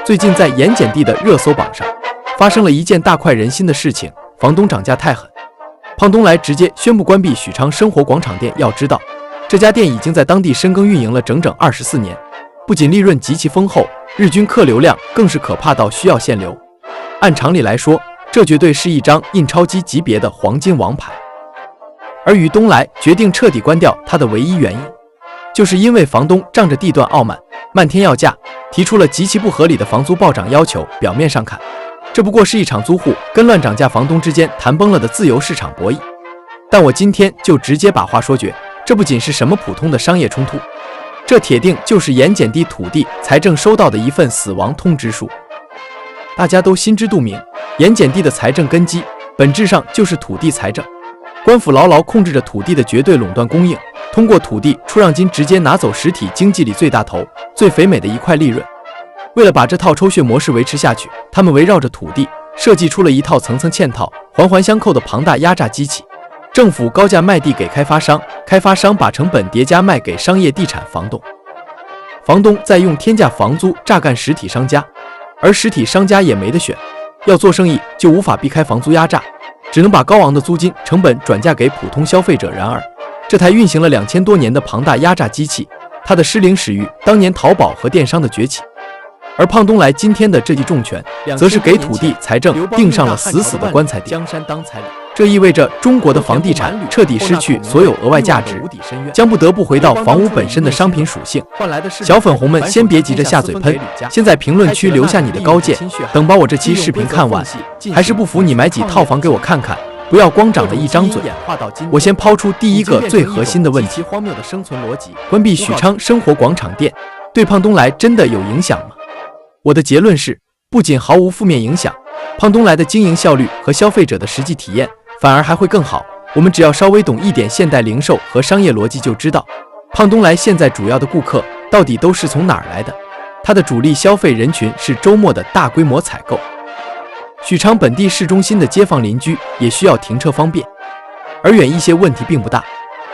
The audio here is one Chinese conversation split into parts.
最近在盐碱地的热搜榜上，发生了一件大快人心的事情，房东涨价太狠，胖东来直接宣布关闭许昌生活广场店。要知道，这家店已经在当地深耕运营了整整24年，不仅利润极其丰厚，日均客流量更是可怕到需要限流。按常理来说，这绝对是一张印钞机级别的黄金王牌。而于东来决定彻底关掉它的唯一原因，就是因为房东仗着地段傲慢，漫天要价，提出了极其不合理的房租暴涨要求。表面上看，这不过是一场租户跟乱涨价房东之间谈崩了的自由市场博弈。但我今天就直接把话说绝，这不仅是什么普通的商业冲突，这铁定就是盐碱地土地财政收到的一份死亡通知书。大家都心知肚明，盐碱地的财政根基本质上就是土地财政，官府牢牢控制着土地的绝对垄断供应，通过土地出让金直接拿走实体经济里最大头、最肥美的一块利润。为了把这套抽血模式维持下去，他们围绕着土地设计出了一套层层嵌套、环环相扣的庞大压榨机器。政府高价卖地给开发商，开发商把成本叠加卖给商业地产房东，房东再用天价房租榨干实体商家，而实体商家也没得选，要做生意就无法避开房租压榨，只能把高昂的租金成本转嫁给普通消费者。然而，这台运行了2000多年的庞大压榨机器，它的失灵始于当年淘宝和电商的崛起。而胖东来今天的这记重拳，则是给土地财政钉上了死死的棺材钉。这意味着中国的房地产彻底失去所有额外价值，将不得不回到房屋本身的商品属性。小粉红们先别急着下嘴喷，先在评论区留下你的高见，等把我这期视频看完，还是不服你买几套房给我看看，不要光长了一张嘴。我先抛出第一个最核心的问题：关闭许昌生活广场店对胖东来真的有影响吗？我的结论是，不仅毫无负面影响，胖东来的经营效率和消费者的实际体验反而还会更好。我们只要稍微懂一点现代零售和商业逻辑，就知道胖东来现在主要的顾客到底都是从哪儿来的。它的主力消费人群是周末的大规模采购。许昌本地市中心的街坊邻居也需要停车方便，而远一些问题并不大，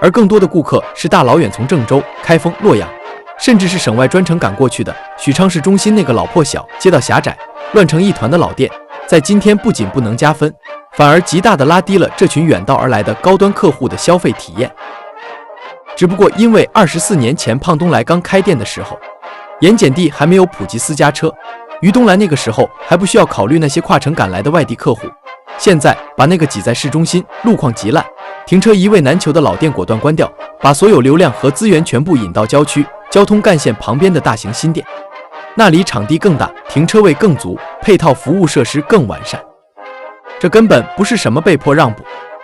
而更多的顾客是大老远从郑州、开封、洛阳，甚至是省外专程赶过去的。许昌市中心那个老破小、街道狭窄、乱成一团的老店，在今天不仅不能加分，反而极大地拉低了这群远道而来的高端客户的消费体验。只不过因为24年前胖东来刚开店的时候，盐碱地还没有普及私家车，于东来那个时候还不需要考虑那些跨城赶来的外地客户。现在把那个挤在市中心、路况极烂、停车一位难求的老店果断关掉，把所有流量和资源全部引到郊区、交通干线旁边的大型新店，那里场地更大，停车位更足，配套服务设施更完善。这根本不是什么被迫让步，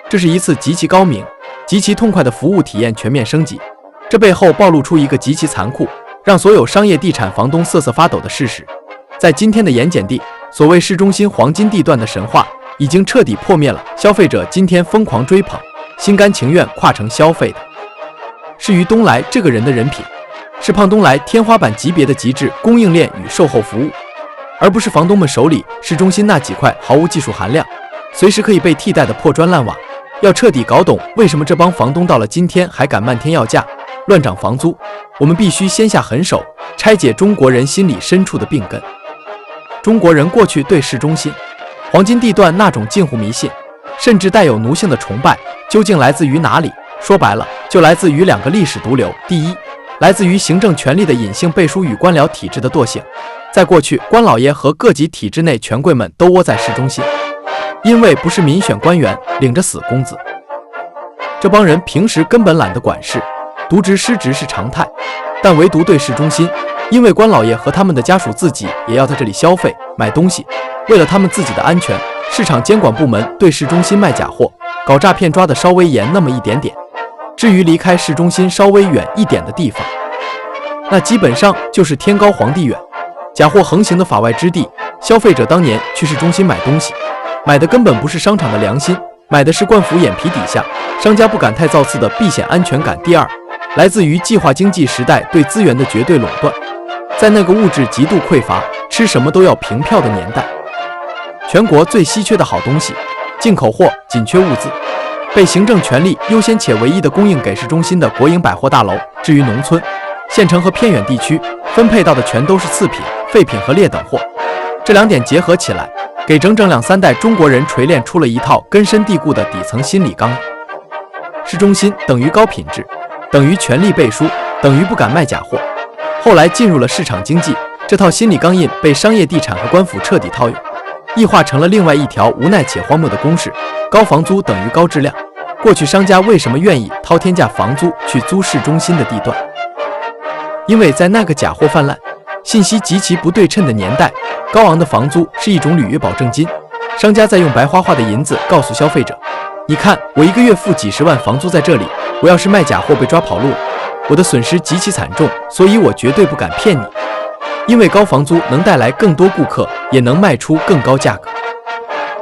这是一次极其高明、极其痛快的服务体验全面升级。这背后暴露出一个极其残酷，让所有商业地产房东瑟瑟发抖的事实：在今天的盐碱地，所谓市中心黄金地段的神话已经彻底破灭了。消费者今天疯狂追捧、心甘情愿跨城消费的，是于东来这个人的人品，是胖东来天花板级别的极致供应链与售后服务，而不是房东们手里市中心那几块毫无技术含量、随时可以被替代的破砖烂瓦。要彻底搞懂为什么这帮房东到了今天还敢漫天要价、乱涨房租，我们必须先下狠手，拆解中国人心里深处的病根。中国人过去对市中心、黄金地段那种近乎迷信，甚至带有奴性的崇拜，究竟来自于哪里？说白了，就来自于2个历史毒瘤。第一，来自于行政权力的隐性背书与官僚体制的惰性。在过去，官老爷和各级体制内权贵们都窝在市中心，因为不是民选官员，领着死工资。这帮人平时根本懒得管事，渎职失职是常态，但唯独对市中心，因为官老爷和他们的家属自己也要在这里消费买东西，为了他们自己的安全，市场监管部门对市中心卖假货、搞诈骗抓得稍微严那么一点点。至于离开市中心稍微远一点的地方，那基本上就是天高皇帝远，假货横行的法外之地。消费者当年去市中心买东西，买的根本不是商场的良心，买的是官府眼皮底下商家不敢太造次的避险安全感。第二，来自于计划经济时代对资源的绝对垄断。在那个物质极度匮乏、吃什么都要凭票的年代，全国最稀缺的好东西，进口货紧缺物资，被行政权力优先且唯一的供应给市中心的国营百货大楼。至于农村、县城和偏远地区，分配到的全都是次品、废品和劣等货。这两点结合起来，给整整2、3代中国人锤炼出了一套根深蒂固的底层心理纲领。市中心等于高品质，等于权力背书，等于不敢卖假货。后来进入了市场经济，这套心理钢印被商业地产和官府彻底套用，异化成了另外一条无奈且荒谬的公式：高房租等于高质量。过去商家为什么愿意掏天价房租去租市中心的地段？因为在那个假货泛滥、信息极其不对称的年代，高昂的房租是一种履约保证金。商家在用白花花的银子告诉消费者：你看，我一个月付几10万房租在这里，我要是卖假货被抓跑路了，我的损失极其惨重，所以我绝对不敢骗你。因为高房租能带来更多顾客，也能卖出更高价格，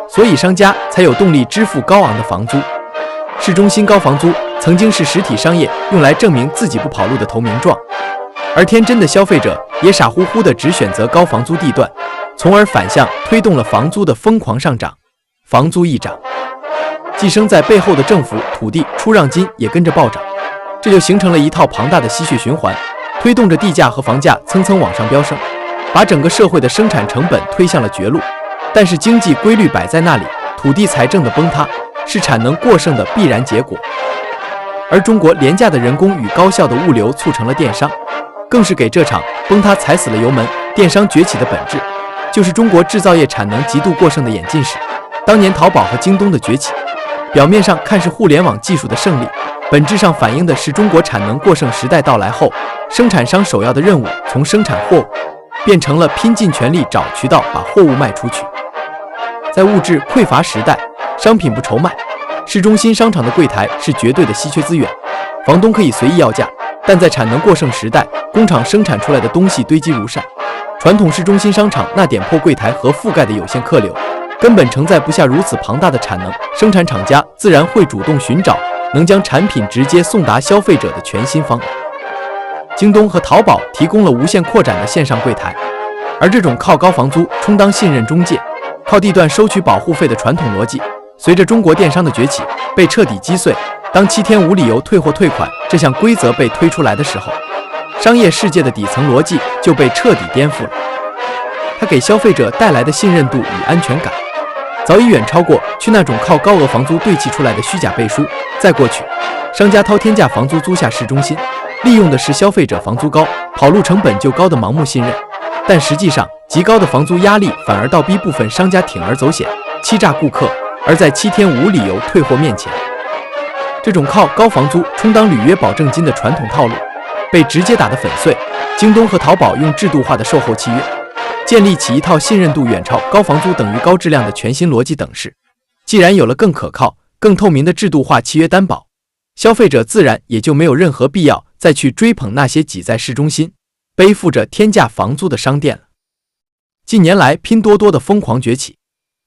所以商家才有动力支付高昂的房租。市中心高房租曾经是实体商业用来证明自己不跑路的投名状，而天真的消费者也傻乎乎的只选择高房租地段，从而反向推动了房租的疯狂上涨。房租一涨，寄生在背后的政府、土地出让金也跟着暴涨，这就形成了一套庞大的吸血循环，推动着地价和房价蹭蹭往上飙升，把整个社会的生产成本推向了绝路。但是经济规律摆在那里，土地财政的崩塌是产能过剩的必然结果，而中国廉价的人工与高效的物流促成了电商，更是给这场崩塌踩死了油门。电商崛起的本质，就是中国制造业产能极度过剩的演进史。当年淘宝和京东的崛起，表面上看是互联网技术的胜利，本质上反映的是中国产能过剩时代到来后，生产商首要的任务从生产货物变成了拼尽全力找渠道把货物卖出去。在物质匮乏时代，商品不愁卖，市中心商场的柜台是绝对的稀缺资源，房东可以随意要价。但在产能过剩时代，工厂生产出来的东西堆积如山，传统市中心商场那点破柜台和覆盖的有限客流，根本承载不下如此庞大的产能，生产厂家自然会主动寻找能将产品直接送达消费者的全新方案。京东和淘宝提供了无限扩展的线上柜台，而这种靠高房租充当信任中介，靠地段收取保护费的传统逻辑，随着中国电商的崛起被彻底击碎。当7天无理由退货退款这项规则被推出来的时候，商业世界的底层逻辑就被彻底颠覆了。它给消费者带来的信任度与安全感，早已远超过去那种靠高额房租堆砌出来的虚假背书。在过去，商家掏天价房租租下市中心，利用的是消费者房租高、跑路成本就高的盲目信任，但实际上极高的房租压力反而倒逼部分商家铤而走险，欺诈顾客。而在7天无理由退货面前，这种靠高房租充当履约保证金的传统套路被直接打得粉碎。京东和淘宝用制度化的售后契约，建立起一套信任度远超高房租等于高质量的全新逻辑等式。既然有了更可靠、更透明的制度化契约担保，消费者自然也就没有任何必要再去追捧那些挤在市中心、背负着天价房租的商店了。近年来，拼多多的疯狂崛起，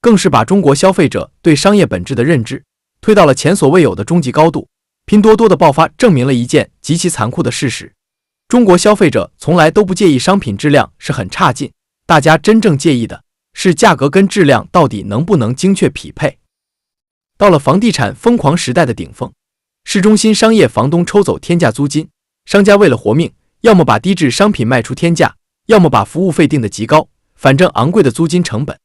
更是把中国消费者对商业本质的认知推到了前所未有的终极高度。拼多多的爆发证明了一件极其残酷的事实：中国消费者从来都不介意商品质量是很差劲，大家真正介意的是价格跟质量到底能不能精确匹配。到了房地产疯狂时代的顶峰，市中心商业房东抽走天价租金，商家为了活命，要么把低质商品卖出天价，要么把服务费定得极高，反正昂贵的租金成本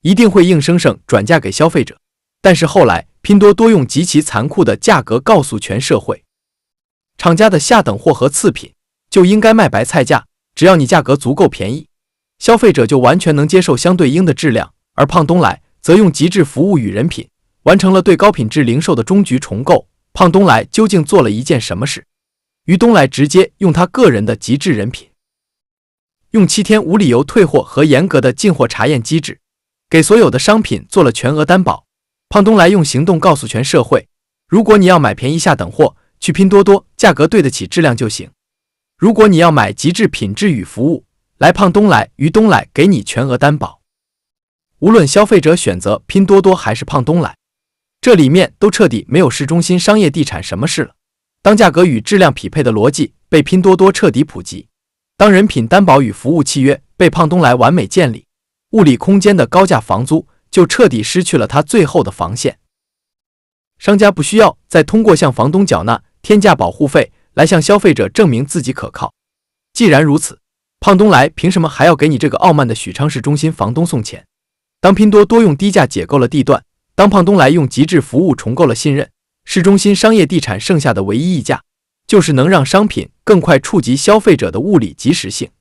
一定会硬生生转嫁给消费者。但是后来，拼多多用极其残酷的价格告诉全社会，厂家的下等货和次品就应该卖白菜价，只要你价格足够便宜，消费者就完全能接受相对应的质量。而胖东来则用极致服务与人品，完成了对高品质零售的终局重构。胖东来究竟做了一件什么事？于东来直接用他个人的极致人品，用7天无理由退货和严格的进货查验机制，给所有的商品做了全额担保。胖东来用行动告诉全社会，如果你要买便宜下等货，去拼多多，价格对得起质量就行；如果你要买极致品质与服务，来胖东来，于东来给你全额担保。无论消费者选择拼多多还是胖东来，这里面都彻底没有市中心商业地产什么事了。当价格与质量匹配的逻辑被拼多多彻底普及，当人品担保与服务契约被胖东来完美建立，物理空间的高价房租就彻底失去了它最后的防线。商家不需要再通过向房东缴纳天价保护费来向消费者证明自己可靠。既然如此，胖东来凭什么还要给你这个傲慢的许昌市中心房东送钱？当拼多多用低价解构了地段，当胖东来用极致服务重构了信任，市中心商业地产剩下的唯一溢价，就是能让商品更快触及消费者的物理及时性。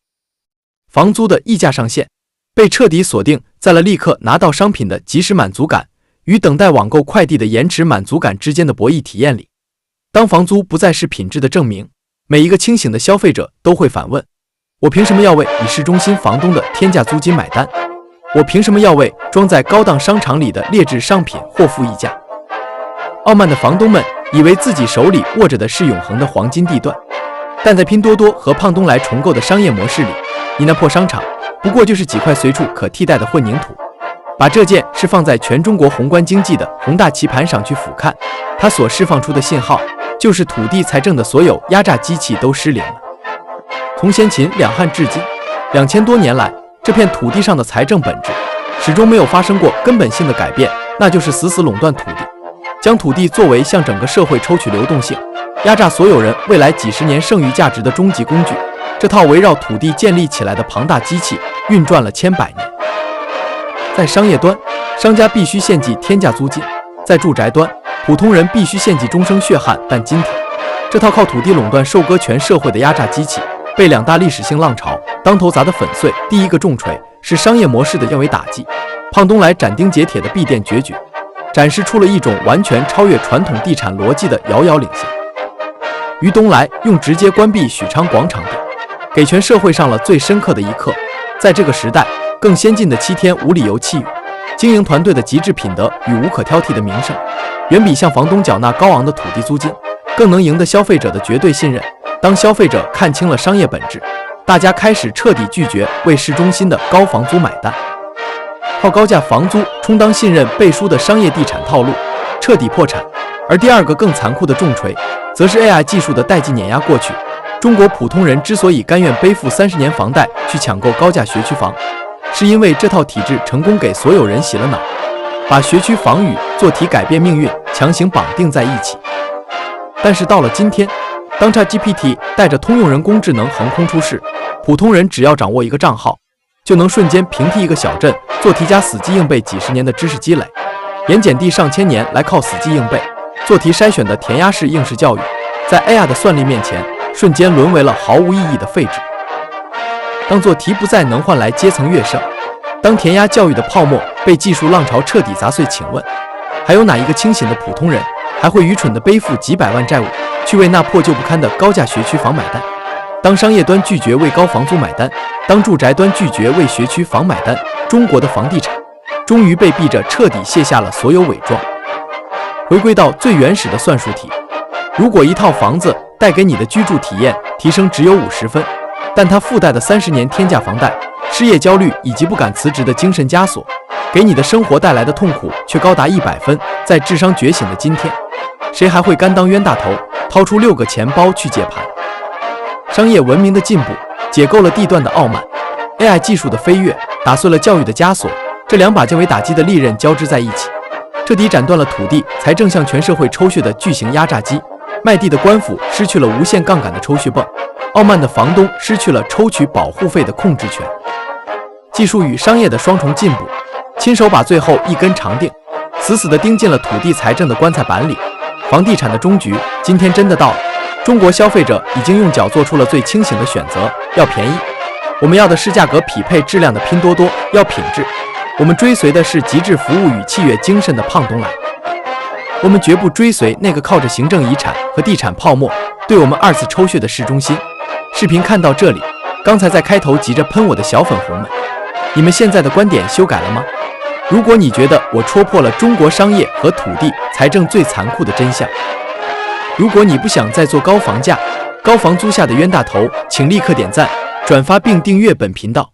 房租的溢价上限被彻底锁定在了立刻拿到商品的及时满足感与等待网购快递的延迟满足感之间的博弈体验里。当房租不再是品质的证明，每一个清醒的消费者都会反问：我凭什么要为以市中心房东的天价租金买单？我凭什么要为装在高档商场里的劣质商品或付溢价？傲慢的房东们以为自己手里握着的是永恒的黄金地段，但在拼多多和胖东来重构的商业模式里，你那破商场不过就是几块随处可替代的混凝土。把这件事放在全中国宏观经济的宏大棋盘上去俯瞰，它所释放出的信号就是土地财政的所有压榨机器都失灵了。从先秦两汉至今2000多年来，这片土地上的财政本质始终没有发生过根本性的改变，那就是死死垄断土地，将土地作为向整个社会抽取流动性、压榨所有人未来几十年剩余价值的终极工具。这套围绕土地建立起来的庞大机器运转了千百年。在商业端，商家必须献祭天价租金；在住宅端，普通人必须献祭终生血汗但金铁。这套靠土地垄断收割全社会的压榨机器，被两大历史性浪潮当头砸得粉碎。第一个重锤是商业模式的降维打击，胖东来斩钉截铁的闭店绝局，展示出了一种完全超越传统地产逻辑的遥遥领先。于东来用直接关闭许昌广场店，给全社会上了最深刻的一课。在这个时代，更先进的7天无理由弃语，经营团队的极致品德与无可挑剔的名声，远比向房东缴纳高昂的土地租金更能赢得消费者的绝对信任。当消费者看清了商业本质，大家开始彻底拒绝为市中心的高房租买单。靠高价房租充当信任背书的商业地产套路彻底破产。而第二个更残酷的重锤，则是 AI 技术的代际碾压。过去，中国普通人之所以甘愿背负30年房贷去抢购高价学区房，是因为这套体制成功给所有人洗了脑，把学区房与做题改变命运强行绑定在一起。但是到了今天，当 ChatGPT 带着通用人工智能横空出世，普通人只要掌握一个账号，就能瞬间平替一个小镇做题家死记硬背几十年的知识积累。盐碱地上千年来靠死记硬背做题筛选的填鸭式应试教育，在 AI 的算力面前，瞬间沦为了毫无意义的废纸。当做题不再能换来阶层跃升，当填鸭教育的泡沫被技术浪潮彻底砸碎，请问还有哪一个清醒的普通人还会愚蠢地背负几百万债务去为那破旧不堪的高价学区房买单？当商业端拒绝为高房租买单，当住宅端拒绝为学区房买单，中国的房地产终于被逼着彻底卸下了所有伪装，回归到最原始的算术题。如果一套房子带给你的居住体验提升只有50分，但它附带的30年天价房贷、失业焦虑以及不敢辞职的精神枷锁，给你的生活带来的痛苦却高达100分。在智商觉醒的今天，谁还会甘当冤大头，掏出6个钱包去解盘？商业文明的进步解构了地段的傲慢， AI 技术的飞跃打碎了教育的枷锁，这两把降维打击的利刃交织在一起，彻底斩断了土地财政向全社会抽血的巨型压榨机。卖地的官府失去了无限杠杆的抽血泵，傲慢的房东失去了抽取保护费的控制权。技术与商业的双重进步，亲手把最后一根长钉死死地钉进了土地财政的棺材板里。房地产的终局今天真的到了，中国消费者已经用脚做出了最清醒的选择，要便宜。我们要的是价格匹配质量的拼多多，要品质。我们追随的是极致服务与契约精神的胖东来。我们绝不追随那个靠着行政遗产和地产泡沫对我们2次抽血的市中心。视频看到这里，刚才在开头急着喷我的小粉红们，你们现在的观点修改了吗？如果你觉得我戳破了中国商业和土地财政最残酷的真相，如果你不想再做高房价、高房租下的冤大头，请立刻点赞、转发并订阅本频道。